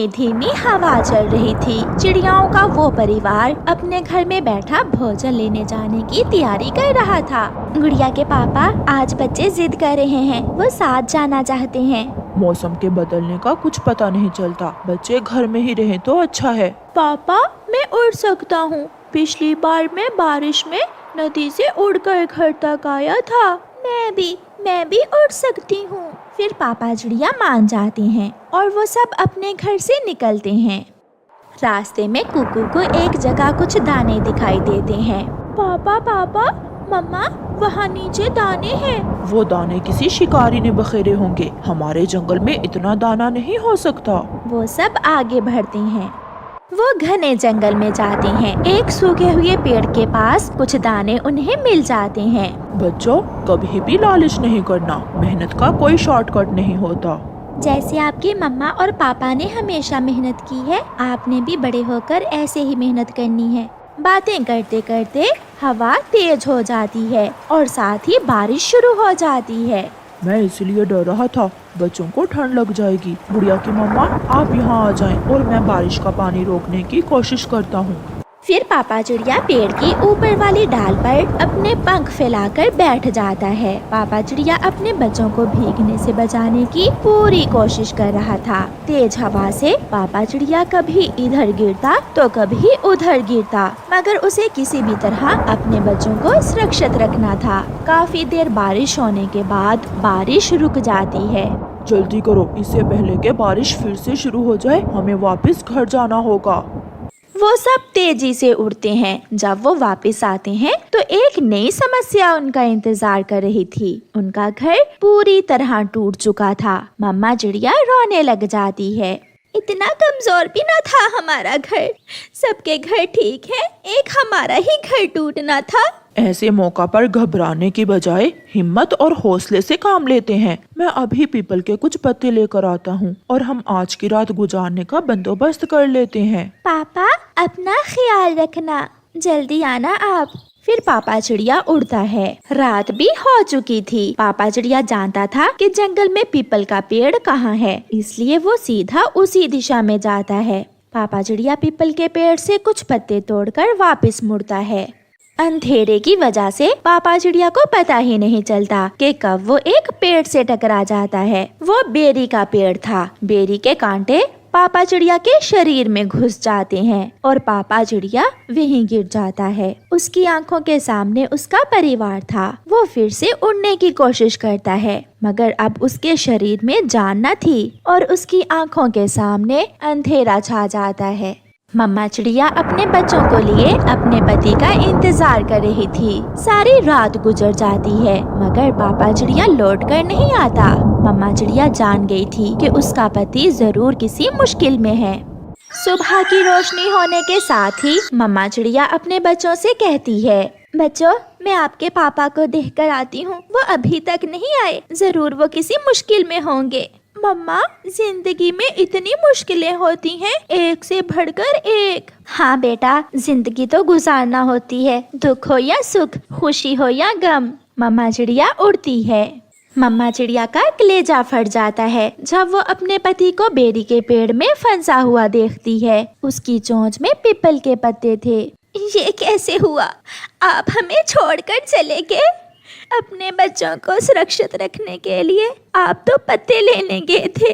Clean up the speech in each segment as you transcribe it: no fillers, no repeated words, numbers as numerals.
धीमी धीमी हवा चल रही थी। चिड़ियाओं का वो परिवार अपने घर में बैठा भोजन लेने जाने की तैयारी कर रहा था। गुड़िया के पापा, आज बच्चे जिद कर रहे हैं, वो साथ जाना चाहते हैं। मौसम के बदलने का कुछ पता नहीं चलता, बच्चे घर में ही रहें तो अच्छा है। पापा, मैं उड़ सकता हूँ। पिछली बार मैं बारिश में नदी से उड़कर घर तक आया था। मैं भी उड़ सकती हूँ। फिर पापा चिड़िया मान जाते हैं और वो सब अपने घर से निकलते हैं। रास्ते में कुकू को एक जगह कुछ दाने दिखाई देते हैं। पापा, मम्मा, वहाँ नीचे दाने हैं। वो दाने किसी शिकारी ने बखेरे होंगे, हमारे जंगल में इतना दाना नहीं हो सकता। वो सब आगे बढ़ते हैं। वो घने जंगल में जाते हैं। एक सूखे हुए पेड़ के पास कुछ दाने उन्हें मिल जाते हैं। बच्चों, कभी भी लालच नहीं करना, मेहनत का कोई शॉर्टकट नहीं होता। जैसे आपकी मम्मा और पापा ने हमेशा मेहनत की है, आपने भी बड़े होकर ऐसे ही मेहनत करनी है। बातें करते करते हवा तेज हो जाती है और साथ ही बारिश शुरू हो जाती है। मैं इसलिए डर रहा था, बच्चों को ठंड लग जाएगी। गुड़िया की मम्मा, आप यहाँ आ जाएं और मैं बारिश का पानी रोकने की कोशिश करता हूँ। फिर पापा चिड़िया पेड़ की ऊपर वाली डाल पर अपने पंख फैलाकर बैठ जाता है। पापा चिड़िया अपने बच्चों को भीगने से बचाने की पूरी कोशिश कर रहा था। तेज हवा से पापा चिड़िया कभी इधर गिरता तो कभी उधर गिरता, मगर उसे किसी भी तरह अपने बच्चों को सुरक्षित रखना था। काफी देर बारिश होने के बाद बारिश रुक जाती है। जल्दी करो, इससे पहले कि बारिश फिर से शुरू हो जाए, हमें वापस घर जाना होगा। वो सब तेजी से उड़ते हैं। जब वो वापस आते हैं तो एक नई समस्या उनका इंतजार कर रही थी। उनका घर पूरी तरह टूट चुका था। मम्मा चिड़िया रोने लग जाती है। इतना कमजोर भी ना था हमारा घर, सबके घर ठीक है, एक हमारा ही घर टूटना था। ऐसे मौका पर घबराने की बजाय हिम्मत और हौसले से काम लेते हैं। मैं अभी पीपल के कुछ पत्ते लेकर आता हूँ और हम आज की रात गुजारने का बंदोबस्त कर लेते हैं। पापा, अपना ख्याल रखना, जल्दी आना आप। फिर पापा चिड़िया उड़ता है। रात भी हो चुकी थी। पापा चिड़िया जानता था कि जंगल में पीपल का पेड़ कहाँ है, इसलिए वो सीधा उसी दिशा में जाता है। पापा चिड़िया पीपल के पेड़ से कुछ पत्ते तोड़कर वापस मुड़ता है। अंधेरे की वजह से पापा चिड़िया को पता ही नहीं चलता कि कब वो एक पेड़ से टकरा जाता है। वो बेरी का पेड़ था। बेरी के कांटे पापा चिड़िया के शरीर में घुस जाते हैं और पापा चिड़िया वहीं गिर जाता है। उसकी आंखों के सामने उसका परिवार था। वो फिर से उड़ने की कोशिश करता है, मगर अब उसके शरीर में जान न थी और उसकी आंखों के सामने अंधेरा छा जाता है। मम्मा चिड़िया अपने बच्चों को लिए अपने पति का इंतजार कर रही थी। सारी रात गुजर जाती है, मगर पापा चिड़िया लौट कर नहीं आता। मम्मा चिड़िया जान गई थी कि उसका पति जरूर किसी मुश्किल में है। सुबह की रोशनी होने के साथ ही मम्मा चिड़िया अपने बच्चों से कहती है, बच्चों, मैं आपके पापा को देखकर आती हूँ। वो अभी तक नहीं आए, जरूर वो किसी मुश्किल में होंगे। मम्मा, जिंदगी में इतनी मुश्किलें होती हैं, एक से बढ़कर एक। हाँ बेटा, जिंदगी तो गुजारना होती है, दुख हो या सुख, खुशी हो या गम। मम्मा चिड़िया उड़ती है। मम्मा चिड़िया का कलेजा फट जाता है जब वो अपने पति को बेरी के पेड़ में फंसा हुआ देखती है। उसकी चोंच में पीपल के पत्ते थे। ये कैसे हुआ? आप हमें छोड़कर चले गए। अपने बच्चों को सुरक्षित रखने के लिए आप तो पत्ते लेने गए थे।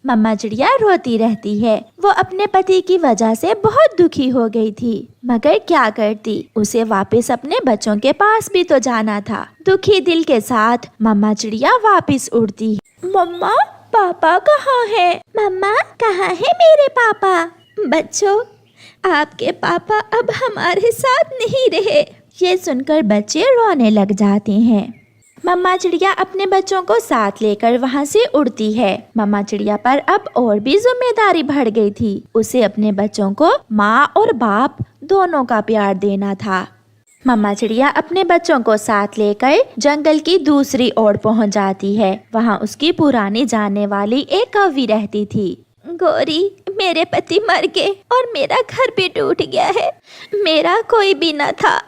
मम्मा चिड़िया रोती रहती है। वो अपने पति की वजह से बहुत दुखी हो गई थी, मगर क्या करती, उसे वापस अपने बच्चों के पास भी तो जाना था। दुखी दिल के साथ मम्मा चिड़िया वापस उड़ती है। मम्मा, पापा कहाँ है? मम्मा, कहाँ है मेरे पापा? बच्चों, आपके पापा अब हमारे साथ नहीं रहे। ये सुनकर बच्चे रोने लग जाते हैं। मम्मा चिड़िया अपने बच्चों को साथ लेकर वहाँ से उड़ती है। मम्मा चिड़िया पर अब और भी जिम्मेदारी बढ़ गई थी। उसे अपने बच्चों को माँ और बाप दोनों का प्यार देना था। मम्मा चिड़िया अपने बच्चों को साथ लेकर जंगल की दूसरी ओर पहुँच जाती है। वहाँ उसकी पुरानी जानने वाली एक कौवी रहती थी। गौरी, मेरे पति मर गए और मेरा घर भी टूट गया है। मेरा कोई भी न था।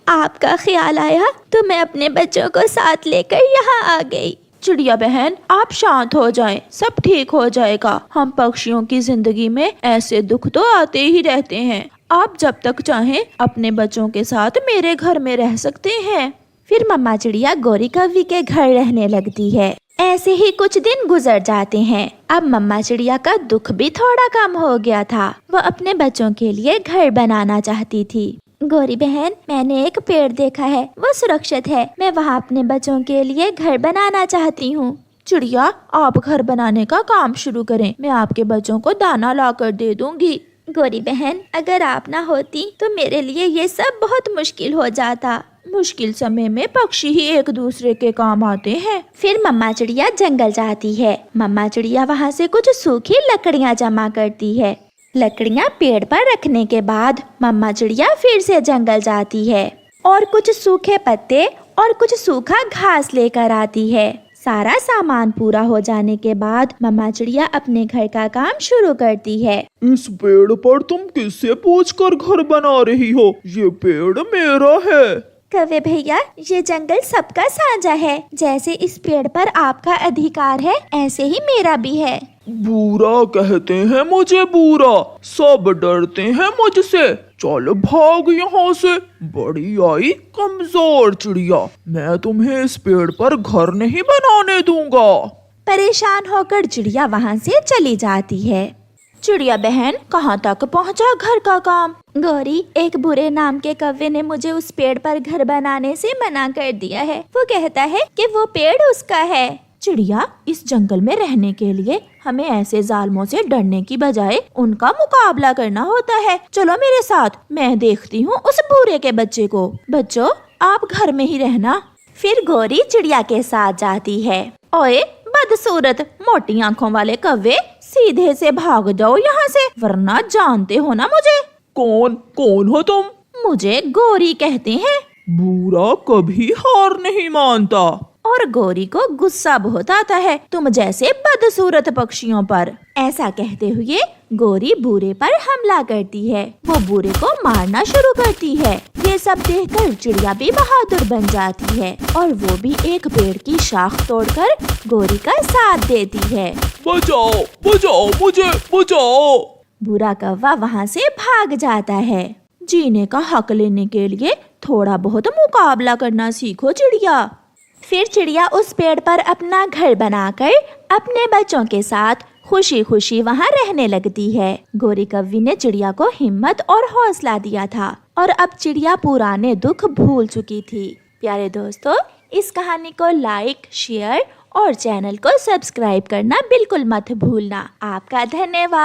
आपका ख्याल आया तो मैं अपने बच्चों को साथ लेकर यहाँ आ गई। चिड़िया बहन, आप शांत हो जाएं, सब ठीक हो जाएगा। हम पक्षियों की जिंदगी में ऐसे दुख तो आते ही रहते हैं। आप जब तक चाहें अपने बच्चों के साथ मेरे घर में रह सकते हैं। फिर मम्मा चिड़िया गौरी कव्वी के घर रहने लगती है। ऐसे ही कुछ दिन गुजर जाते हैं। अब मम्मा चिड़िया का दुख भी थोड़ा कम हो गया था। वो अपने बच्चों के लिए घर बनाना चाहती थी। गौरी बहन, मैंने एक पेड़ देखा है, वो सुरक्षित है। मैं वहाँ अपने बच्चों के लिए घर बनाना चाहती हूँ। चिड़िया, आप घर बनाने का काम शुरू करें, मैं आपके बच्चों को दाना ला कर दे दूंगी। गौरी बहन, अगर आप ना होती तो मेरे लिए ये सब बहुत मुश्किल हो जाता। मुश्किल समय में पक्षी ही एक दूसरे के काम आते हैं। फिर मम्मा चिड़िया जंगल जाती है। मम्मा चिड़िया वहाँ से कुछ सूखी लकड़ियाँ जमा करती है। लकड़ियाँ पेड़ पर रखने के बाद मम्मा चिड़िया फिर से जंगल जाती है और कुछ सूखे पत्ते और कुछ सूखा घास लेकर आती है। सारा सामान पूरा हो जाने के बाद मम्मा चिड़िया अपने घर का काम शुरू करती है। इस पेड़ पर तुम किससे पूछकर घर बना रही हो? ये पेड़ मेरा है। कौवे भैया, ये जंगल सबका साझा है। जैसे इस पेड़ पर आपका अधिकार है, ऐसे ही मेरा भी है। बुरा कहते हैं मुझे बुरा, सब डरते हैं मुझसे। चल भाग यहाँ से, बड़ी आई कमजोर चिड़िया। मैं तुम्हें इस पेड़ पर घर नहीं बनाने दूंगा। परेशान होकर चिड़िया वहाँ से चली जाती है। चिड़िया बहन, कहाँ तक पहुँचा घर का काम? गौरी, एक बुरे नाम के कौवे ने मुझे उस पेड़ पर घर बनाने से मना कर दिया है। वो कहता है कि वो पेड़ उसका है। चिड़िया, इस जंगल में रहने के लिए हमें ऐसे जालमों से डरने की बजाय उनका मुकाबला करना होता है। चलो मेरे साथ, मैं देखती हूँ उस बुरे के बच्चे को। बच्चों, आप घर में ही रहना। फिर गौरी चिड़िया के साथ जाती है। ओए बदसूरत, मोटी आंखों वाले कौवे, सीधे से भाग जाओ यहाँ से, वरना जानते हो ना मुझे। कौन हो तुम? मुझे गौरी कहते हैं। बुरा कभी हार नहीं मानता। और गौरी को गुस्सा बहुत आता है तुम जैसे बदसूरत पक्षियों पर। ऐसा कहते हुए गौरी बूरे पर हमला करती है। वो बूरे को मारना शुरू करती है। ये सब देखकर चिड़िया भी बहादुर बन जाती है और वो भी एक पेड़ की शाख तोड़कर गौरी का साथ देती है। बचाओ, बचाओ, मुझे बचाओ। बुरा कौवा वहाँ से भाग जाता है। जीने का हक लेने के लिए थोड़ा बहुत मुकाबला करना सीखो चिड़िया। फिर चिड़िया उस पेड़ पर अपना घर बनाकर अपने बच्चों के साथ खुशी खुशी वहाँ रहने लगती है। गौरी कव्वी ने चिड़िया को हिम्मत और हौसला दिया था और अब चिड़िया पुराने दुख भूल चुकी थी। प्यारे दोस्तों, इस कहानी को लाइक, शेयर और चैनल को सब्सक्राइब करना बिल्कुल मत भूलना। आपका धन्यवाद।